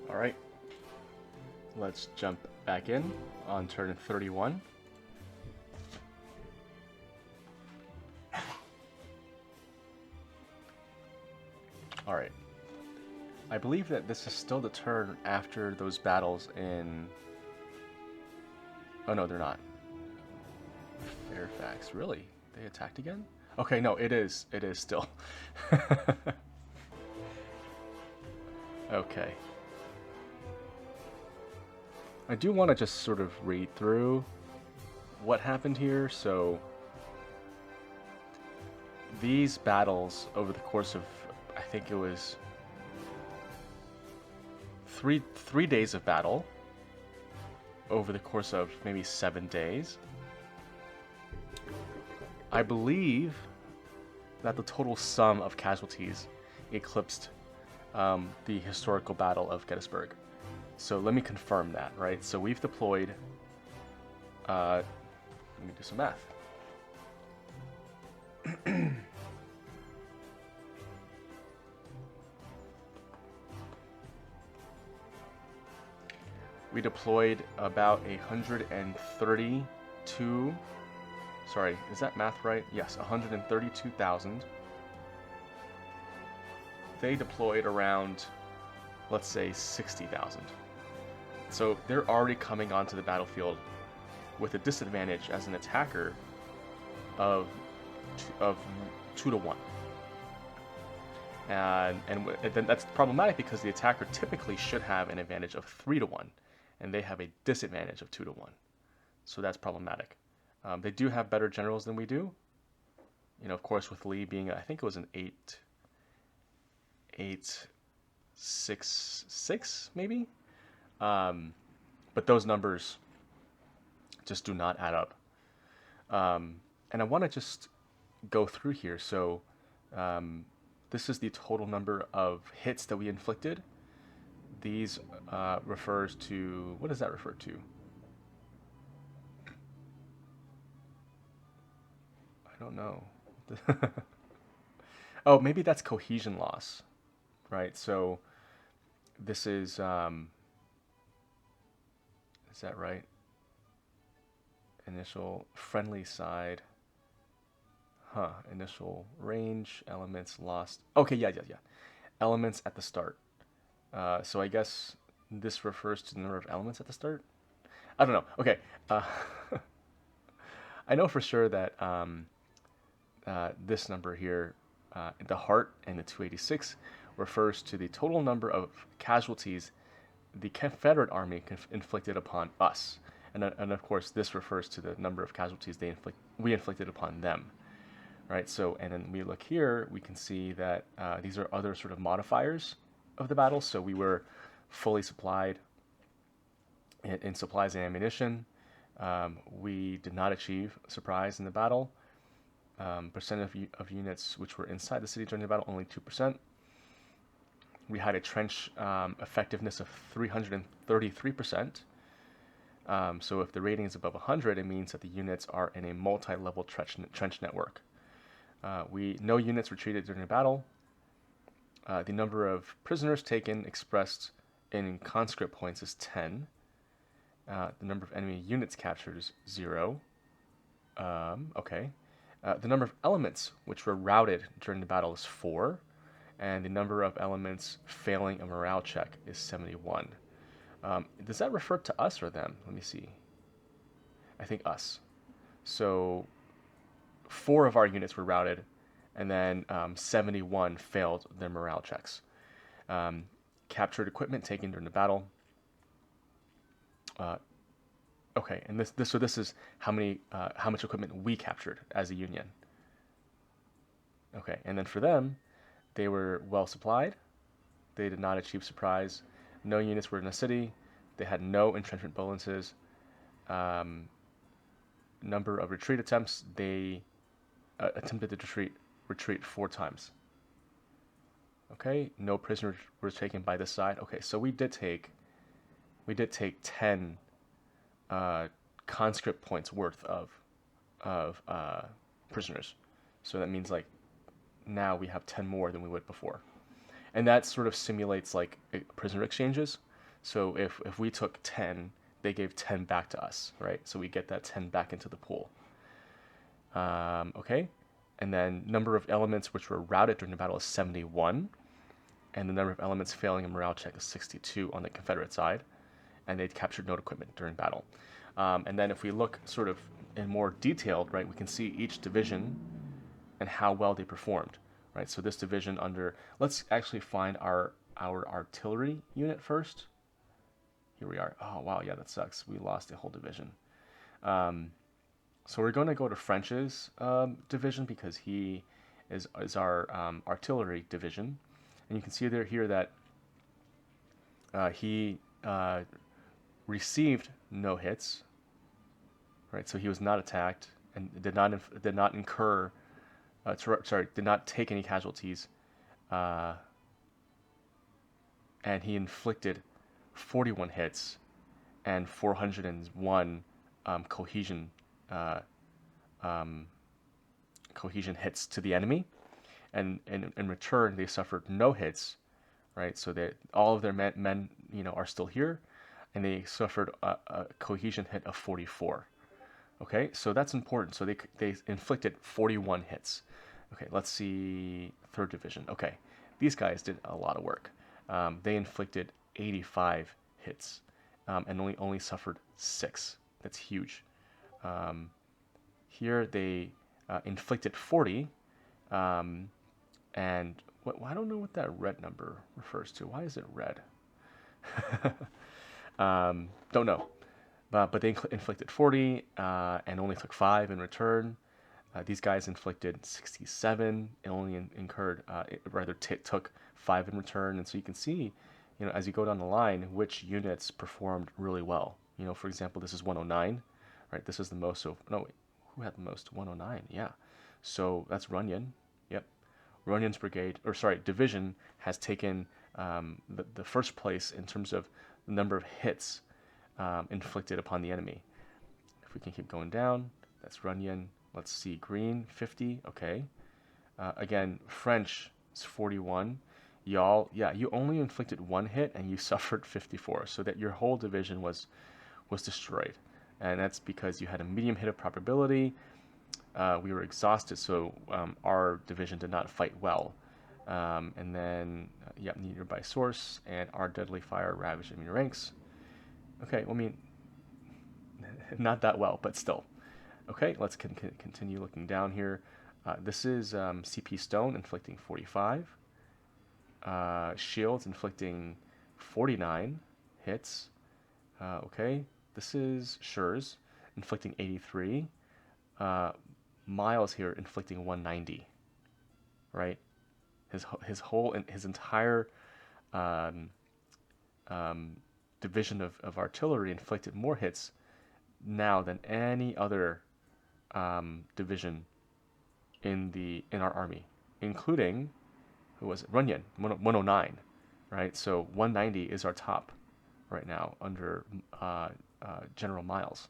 All right, let's jump back in on turn 31. All right. I believe that this is still the turn after those battles in... Oh no, they're not. Fairfax, really? They attacked again? Okay, no, it is. It is still. Okay. I do want to just sort of read through what happened here. So these battles over the course of, I think it was three days of battle over the course of maybe 7 days. I believe that the total sum of casualties eclipsed the historical Battle of Gettysburg. So let me confirm that, right? So we've deployed, let me do some math. We deployed about 132, sorry, is that math right? Yes, 132,000. They deployed around, let's say, 60,000. So they're already coming onto the battlefield with a disadvantage as an attacker of 2 to 1. And then that's problematic because the attacker typically should have an advantage of 3 to 1, and they have a disadvantage of 2 to 1. So that's problematic. They do have better generals than we do. You know, of course, with Lee being, I think it was an 8.66 maybe. But those numbers just do not add up. And I want to just go through here. So this is the total number of hits that we inflicted. These refers to, what does that refer to? I don't know. Oh, maybe that's cohesion loss, right? So this is that right? Initial friendly side. Initial range, elements lost. Okay, yeah. Elements at the start. So I guess this refers to the number of elements at the start? I don't know. Okay. I know for sure that this number here, the heart and the 286, refers to the total number of casualties the Confederate Army inflicted upon us. And of course, this refers to the number of casualties we inflicted upon them. Right, so, and then we look here, we can see that these are other sort of modifiers of the battle. So we were fully supplied in supplies and ammunition. We did not achieve surprise in the battle. Percent of units which were inside the city during the battle, only 2%. We had a trench effectiveness of 333%. So if the rating is above 100, it means that the units are in a multi-level trench network. No units retreated during the battle. The number of prisoners taken expressed in conscript points is 10. The number of enemy units captured is 0. Okay. The number of elements which were routed during the battle is 4. And the number of elements failing a morale check is 71. Does that refer to us or them? Let me see. I think us. So 4 of our units were routed, and then 71 failed their morale checks. Captured equipment taken during the battle. Okay, and this is how much equipment we captured as a Union. Okay, and then for them, they were well supplied. They did not achieve surprise. No units were in the city. They had no entrenchment bonuses. Number of retreat attempts, they attempted to retreat 4 times. Okay, no prisoners were taken by this side. Okay, so we did take 10 conscript points worth of prisoners. So that means like now we have 10 more than we would before, and that sort of simulates like prisoner exchanges. So if we took 10, they gave 10 back to us, right? So we get that 10 back into the pool. Okay, and then number of elements which were routed during the battle is 71, and the number of elements failing a morale check is 62 on the Confederate side, and they captured no equipment during battle. And then if we look sort of in more detailed, right, we can see each division and how well they performed, right? So this division under, let's actually find our artillery unit first. Here we are. Oh wow, yeah, that sucks. We lost a whole division. So we're going to go to French's division because he is our artillery division, and you can see there here that he received no hits, right? So he was not attacked and did not incur, did not take any casualties, and he inflicted 41 hits and 401 cohesion cohesion hits to the enemy, and in return they suffered no hits, right? So that all of their men are still here, and they suffered a cohesion hit of 44. Okay, so that's important. So they inflicted 41 hits. Okay, let's see third division. Okay, these guys did a lot of work. They inflicted 85 hits, and only suffered 6. That's huge. Here they inflicted 40, and I don't know what that red number refers to. Why is it red? Don't know. But they inflicted 40 and only took 5 in return. These guys inflicted 67 and only took 5 in return. And so you can see, as you go down the line, which units performed really well. For example, this is 109, right? This is the most. So no, wait, who had the most? 109, yeah. So that's Runyon. Yep, Runyon's division has taken the first place in terms of the number of hits inflicted upon the enemy. If we can keep going down, that's Runyon. Let's see, green, 50, okay. Again, French is 41. Y'all, yeah, you only inflicted 1 hit and you suffered 54, so that your whole division was destroyed. And that's because you had a medium hit of probability. We were exhausted, so our division did not fight well. And then, nearby source, and our deadly fire ravaged enemy ranks. Okay, well, I mean, not that well, but still. Okay, let's continue looking down here. This is CP Stone inflicting 45. Shields inflicting 49 hits. Okay, this is Schurz inflicting 83. Miles here inflicting 190. Right, his entire division of artillery inflicted more hits now than any other division in our army, including, who was it? Runyon, 109, right? So 190 is our top right now under General Miles.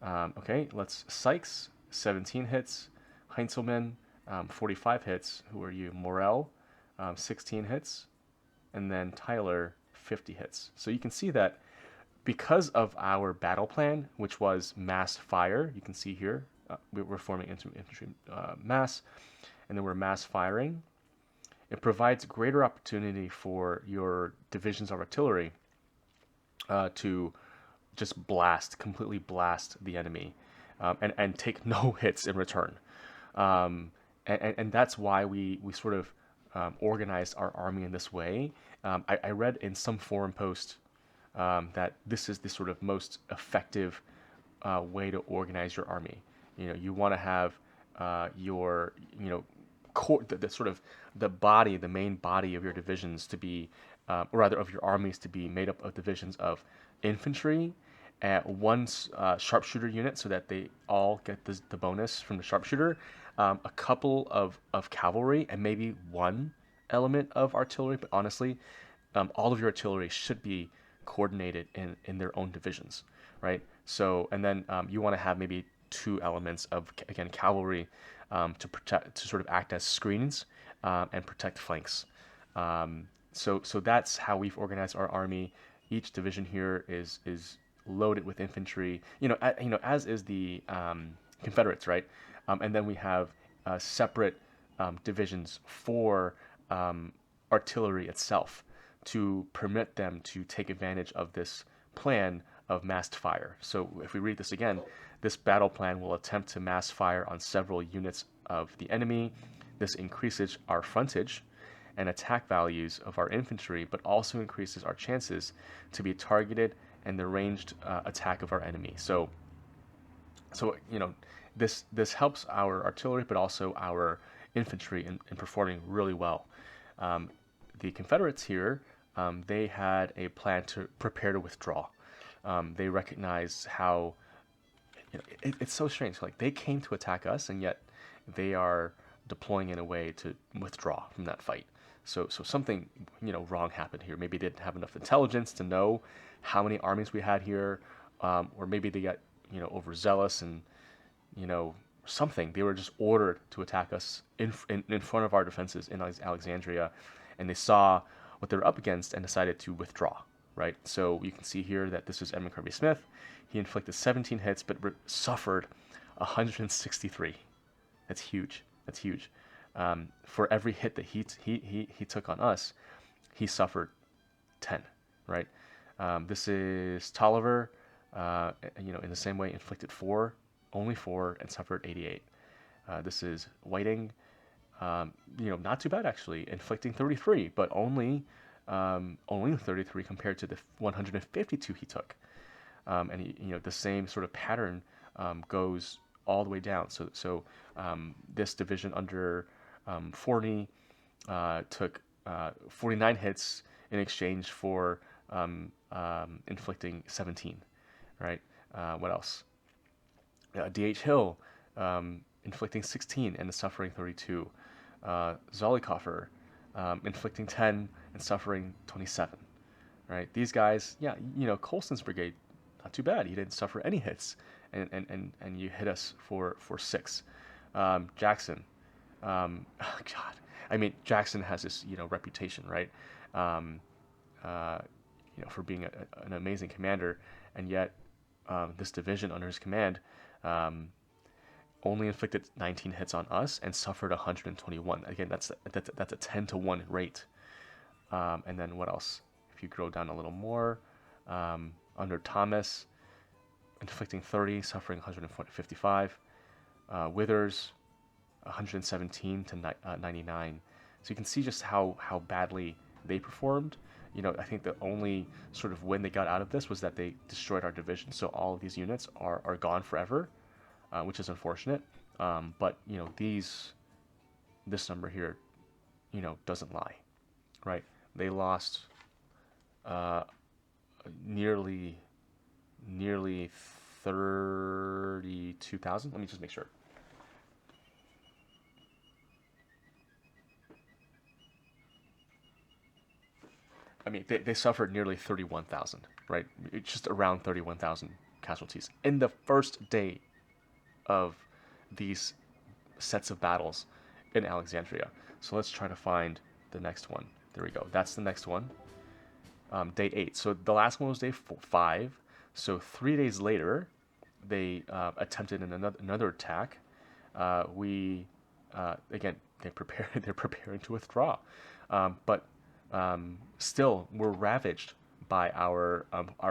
Okay, let's Sykes, 17 hits. Heinzelman, 45 hits. Who are you? Morel, 16 hits. And then Tyler, 50 hits. So you can see that because of our battle plan, which was mass fire, you can see here, we're forming infantry mass, and then we're mass firing. It provides greater opportunity for your divisions of artillery to just completely blast the enemy, and take no hits in return. And that's why we sort of organized our army in this way. I read in some forum post that this is the sort of most effective way to organize your army. You want to have your core, the sort of the main body of your divisions to be, or rather of your armies to be made up of divisions of infantry, one sharpshooter unit, so that they all get the bonus from the sharpshooter, a couple of cavalry, and maybe one element of artillery. But honestly, all of your artillery should be coordinated in their own divisions, right? So, and then you want to have maybe 2 elements of, again, cavalry to sort of act as screens and protect flanks. So that's how we've organized our army. Each division here is loaded with infantry. As is the Confederates, right? And then we have separate divisions for artillery itself to permit them to take advantage of this plan of massed fire. So if we read this again, this battle plan will attempt to mass fire on several units of the enemy. This increases our frontage and attack values of our infantry, but also increases our chances to be targeted and the ranged attack of our enemy. So this helps our artillery, but also our infantry in performing really well. The Confederates here, they had a plan to prepare to withdraw. They recognized how it's so strange. Like they came to attack us, and yet they are deploying in a way to withdraw from that fight. So something wrong happened here. Maybe they didn't have enough intelligence to know how many armies we had here, or maybe they got overzealous and something. They were just ordered to attack us in front of our defenses in Alexandria, and they saw what they were up against and decided to withdraw. Right. So you can see here that this is Edmund Kirby Smith. He inflicted 17 hits, but suffered 163. That's huge. That's huge. For every hit that he took on us, he suffered 10. Right. This is Tolliver. In the same way, inflicted only 4, and suffered 88. This is Whiting. Not too bad actually, inflicting 33, but only 33 compared to the 152 he took. And the same sort of pattern goes all the way down. So this division under Forney took 49 hits in exchange for inflicting 17. Right. What else? D.H. Hill inflicting 16 and suffering 32. Zollicoffer inflicting 10 and suffering 27. Right. These guys, Colston's brigade, not too bad. He didn't suffer any hits, and you hit us for 6. Jackson, God, I mean Jackson has this reputation, right? For being an amazing commander, and yet this division under his command only inflicted 19 hits on us and suffered 121. Again, that's a 10-to-1 rate. And then what else? If you go down a little more, under Thomas, inflicting 30, suffering 155. Withers, 117 to 99. So you can see just how badly they performed. I think the only sort of win they got out of this was that they destroyed our division. So all of these units are gone forever, which is unfortunate. But this number here, doesn't lie, right? They lost nearly 32,000. Let me just make sure. I mean, they suffered nearly 31,000, right? It's just around 31,000 casualties in the first day of these sets of battles in Alexandria. So let's try to find the next one. There we go. That's the next one. Day 8. So the last one was day 5. So 3 days later, they attempted another attack. Again, they're preparing to withdraw, but still we're ravaged by our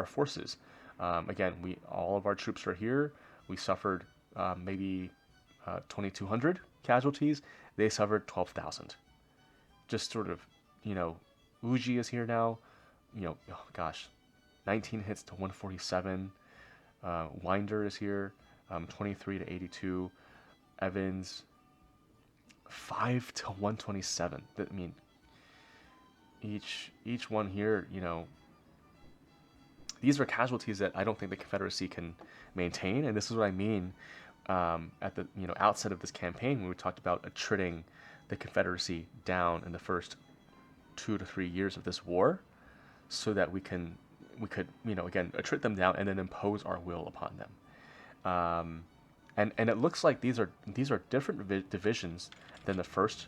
forces. Again, all of our troops are here. We suffered maybe 2,200 casualties. They suffered 12,000. Just sort of, Uji is here now. 19 hits to 147. Winder is here, 23 to 82. Evans, 5 to 127. I mean, each one here, these are casualties that I don't think the Confederacy can maintain, and this is what I mean at the outset of this campaign when we talked about attriting the Confederacy down in the first 2 to 3 years of this war, so that we could again attrit them down and then impose our will upon them. And it looks like these are different divisions than the first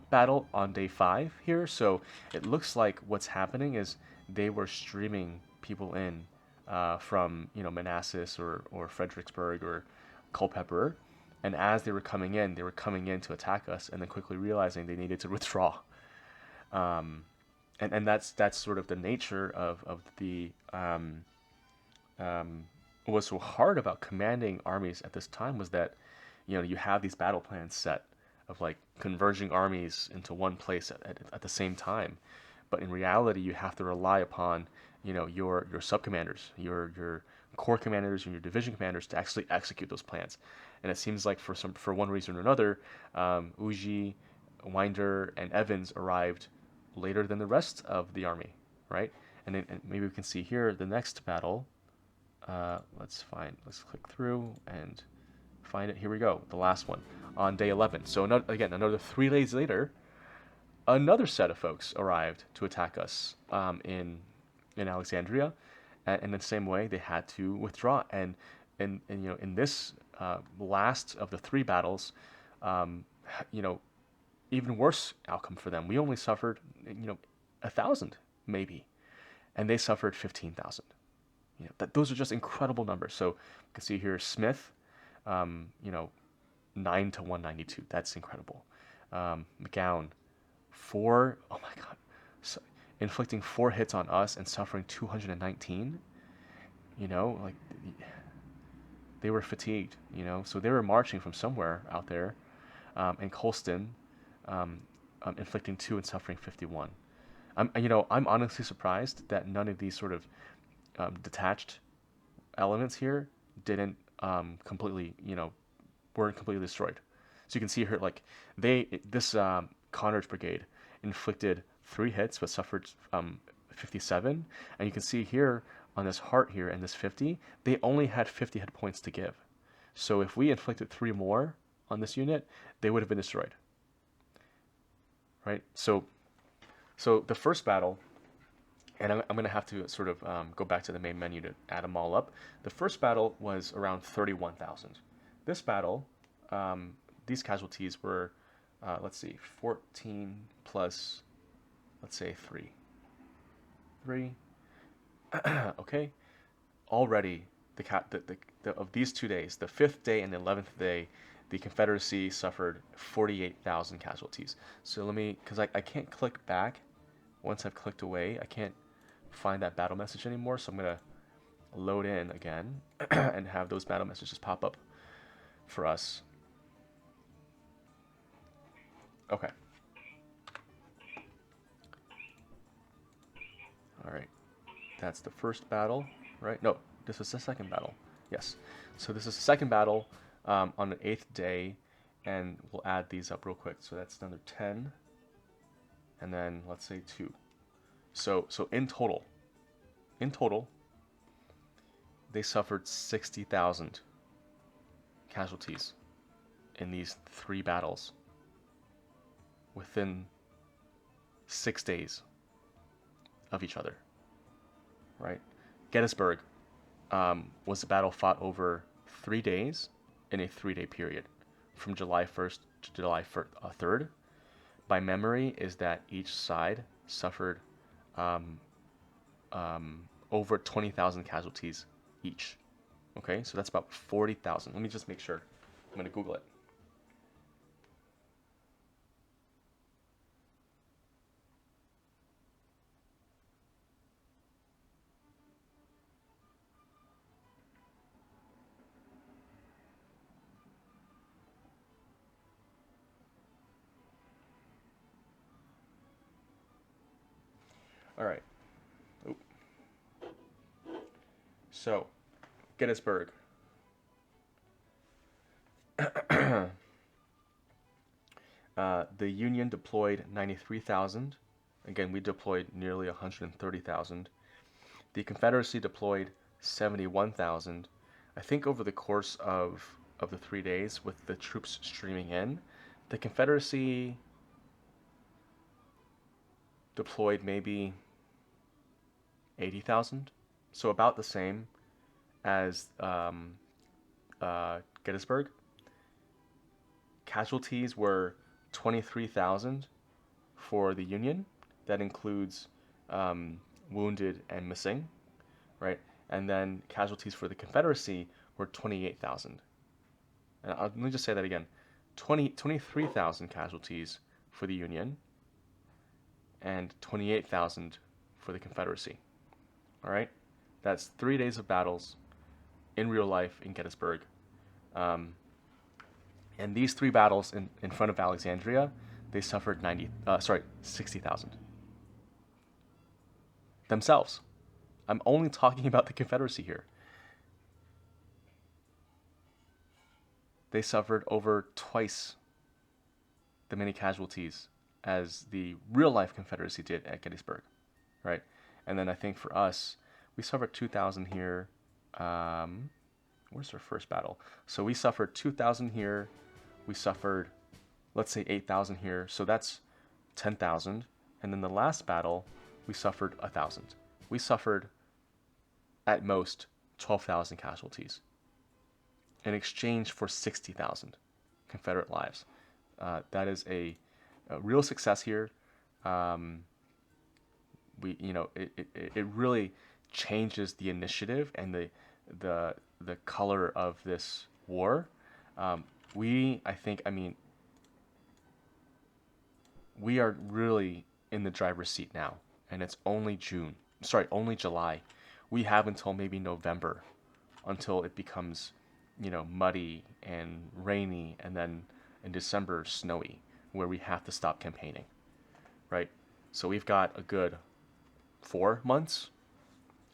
battle on day 5 here. So it looks like what's happening is they were streaming people in from Manassas or Fredericksburg or Culpeper, and as they were coming in to attack us, and then quickly realizing they needed to withdraw. Um, and that's sort of the nature of the what was so hard about commanding armies at this time was that you have these battle plans set of like converging armies into one place at the same time, but in reality you have to rely upon your sub commanders, your corps commanders and your division commanders to actually execute those plans. And it seems like for one reason or another, Uji, Winder, and Evans arrived later than the rest of the army, right? And maybe we can see here the next battle. Let's click through and find it. Here we go, the last one on day 11. So another 3 days later, another set of folks arrived to attack us in Alexandria, and in the same way they had to withdraw. And in this last of the three battles, um, you know, even worse outcome for them. We only suffered 1,000 maybe, and they suffered 15,000. Those are just incredible numbers. So you can see here Smith, um, you know, 9 to 192. That's incredible. McGowan, four. Oh my God, so, inflicting 4 hits on us and suffering 219. Like they were fatigued. So they were marching from somewhere out there. And Colston, um, inflicting 2 and suffering 51. I'm honestly surprised that none of these sort of detached elements here didn't completely, weren't completely destroyed. So you can see here, like this Connor's brigade inflicted 3 hits but suffered 57, and you can see here on this heart here and this 50, they only had 50 hit points to give. So if we inflicted 3 more on this unit, they would have been destroyed. Right? So the first battle, and I'm going to have to sort of go back to the main menu to add them all up. The first battle was around 31,000. This battle, these casualties were, let's see, 14 plus, let's say 3. 3. Okay. Already, of these 2 days, the 5th day and the 11th day, the Confederacy suffered 48,000 casualties. So let me, because I can't click back. Once I've clicked away, I can't find that battle message anymore. So I'm going to load in again and have those battle messages pop up for us. Okay. All right. That's the first battle, right? No, this was the second battle. Yes. So this is the second battle on the 8th day, and we'll add these up real quick. So that's another 10, and then let's say 2. So in total, they suffered 60,000 casualties in these 3 battles within 6 days of each other. Right? Gettysburg was a battle fought over 3 days in a 3-day period, from July 1st to July 3rd. My memory is that each side suffered over 20,000 casualties each. Okay, so that's about 40,000. Let me just make sure. I'm going to Google it. All right. Oop. So, Gettysburg. The Union deployed 93,000. Again, we deployed nearly 130,000. The Confederacy deployed 71,000. I think over the course of the 3 days, with the troops streaming in, the Confederacy deployed maybe 80,000. So about the same as Gettysburg. Casualties were 23,000 for the Union. That includes wounded, and missing, right? And then casualties for the Confederacy were 28,000. And let me just say that again. 23,000 casualties for the Union and 28,000 for the Confederacy. All right? That's 3 days of battles in real life in Gettysburg. Um, and these three battles in front of Alexandria, they suffered 60,000 themselves. I'm only talking about the Confederacy here. They suffered over twice the many casualties as the real life Confederacy did at Gettysburg, right? And then I think for us, we suffered 2,000 here. Where's our first battle? So we suffered 2,000 here. We suffered, let's say, 8,000 here. So that's 10,000. And then the last battle, we suffered 1,000. We suffered at most 12,000 casualties in exchange for 60,000 Confederate lives. That is a real success here. It really changes the initiative and the color of this war. We are really in the driver's seat now, and it's only July. We have until maybe November until it becomes, muddy and rainy, and then in December snowy, where we have to stop campaigning, right? So we've got a good 4 months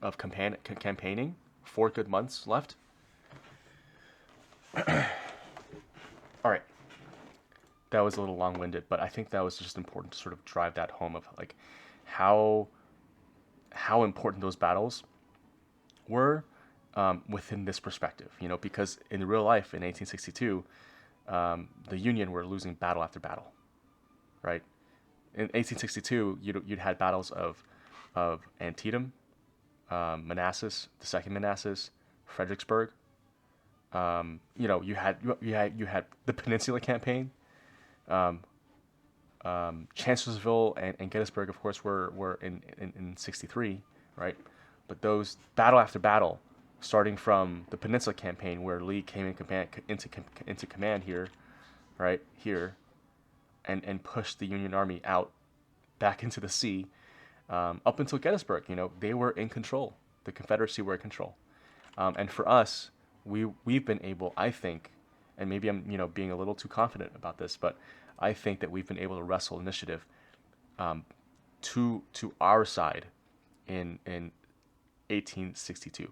of campaigning, 4 good months left. All right, that was a little long-winded, but I think that was just important to sort of drive that home of like how important those battles were within this perspective, because in real life in 1862, the Union were losing battle after battle, right? In 1862, you'd had battles of Antietam, Manassas, the Second Manassas, Fredericksburg. You had the Peninsula Campaign. Chancellorsville and Gettysburg, of course, were in 63, right? But those battle after battle, starting from the Peninsula Campaign, where Lee came into command here, right here, and pushed the Union Army out back into the sea, up until Gettysburg. They were in control. The Confederacy were in control, and for us, we've been able, I think, and maybe I'm being a little too confident about this, but I think that we've been able to wrestle initiative to our side in 1862.